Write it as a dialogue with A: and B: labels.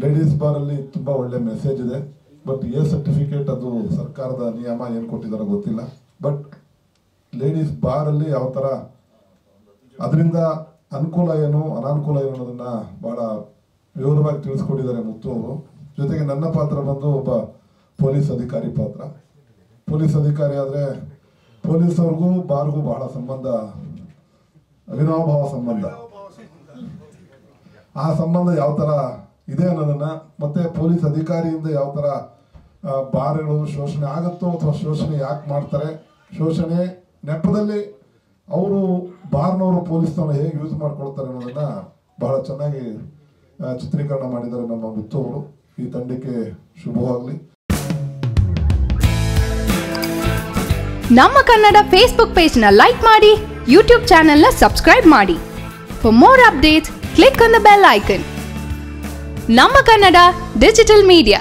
A: Ladies ಬಾರಲ್ಲಿ ತುಂಬ ಒಳ್ಳೆ message ಇದೆ. ಬಟ್ ಎ ಸರ್ಟಿಫಿಕೇಟ್ ಅದು ಸರ್ಕಾರದ ನಿಯಮ ಏನು ಕೊಟ್ಟಿದ್ದಾರೋ ಗೊತ್ತಿಲ್ಲ. ಬಟ್ ಲೇಡೀಸ್ ಬಾರಲ್ಲಿ ಯಾವ ಥರ ಅದರಿಂದ ಅನುಕೂಲ ಏನು ಅನಾನುಕೂಲ ಏನು ಅನ್ನೋದನ್ನು ಭಾಳ ವಿವರವಾಗಿ ತಿಳಿಸ್ಕೊಟ್ಟಿದ್ದಾರೆ ಮುತ್ತು ಅವರು. ಜೊತೆಗೆ ನನ್ನ ಪಾತ್ರ ಬಂದು ಒಬ್ಬ ಪೊಲೀಸ್ ಅಧಿಕಾರಿ ಪಾತ್ರ. ಪೊಲೀಸ್ ಅಧಿಕಾರಿ ಆದರೆ ಪೊಲೀಸವ್ರಿಗೂ ಬಾರ್ಗೂ ಬಹಳ ಸಂಬಂಧ, ಅವಿನಾಭಾವ ಸಂಬಂಧ. ಆ ಸಂಬಂಧ ಯಾವ ಥರ ಇದೆ ಅನ್ನೋದನ್ನು, ಮತ್ತು ಪೊಲೀಸ್ ಅಧಿಕಾರಿಯಿಂದ ಯಾವ ಥರ ಬಾರ್ಗಳು ಶೋಷಣೆ ಆಗುತ್ತೋ ಅಥವಾ ಶೋಷಣೆ ಯಾಕೆ ಮಾಡ್ತಾರೆ, ಶೋಷಣೆ ನೆಪದಲ್ಲಿ ಅವರು ಬಾರ್ನವರು ಪೊಲೀಸ್ನವ್ರು ಹೇಗೆ ಯೂಸ್ ಮಾಡ್ಕೊಳ್ತಾರೆ ಅನ್ನೋದನ್ನು ಬಹಳ ಚೆನ್ನಾಗಿ ಚಿತ್ರೀಕರಣ ಮಾಡಿದ್ದಾರೆ ನಮ್ಮ ಮುತ್ತು ಅವರು. ಈ ತಂಡಕ್ಕೆ ಶುಭವಾಗಲಿ.
B: ನಮ್ಮ ಕನ್ನಡ ಫೇಸ್ಬುಕ್ ಪೇಜ್ ನ ಲೈಕ್ ಮಾಡಿ, ಯೂಟ್ಯೂಬ್ ಚಾನೆಲ್ ನ ಸಬ್ಸ್ಕ್ರೈಬ್ ಮಾಡಿ. For more updates click on the bell icon. ನಮ್ಮ ಕನ್ನಡ ಡಿಜಿಟಲ್ ಮೀಡಿಯಾ.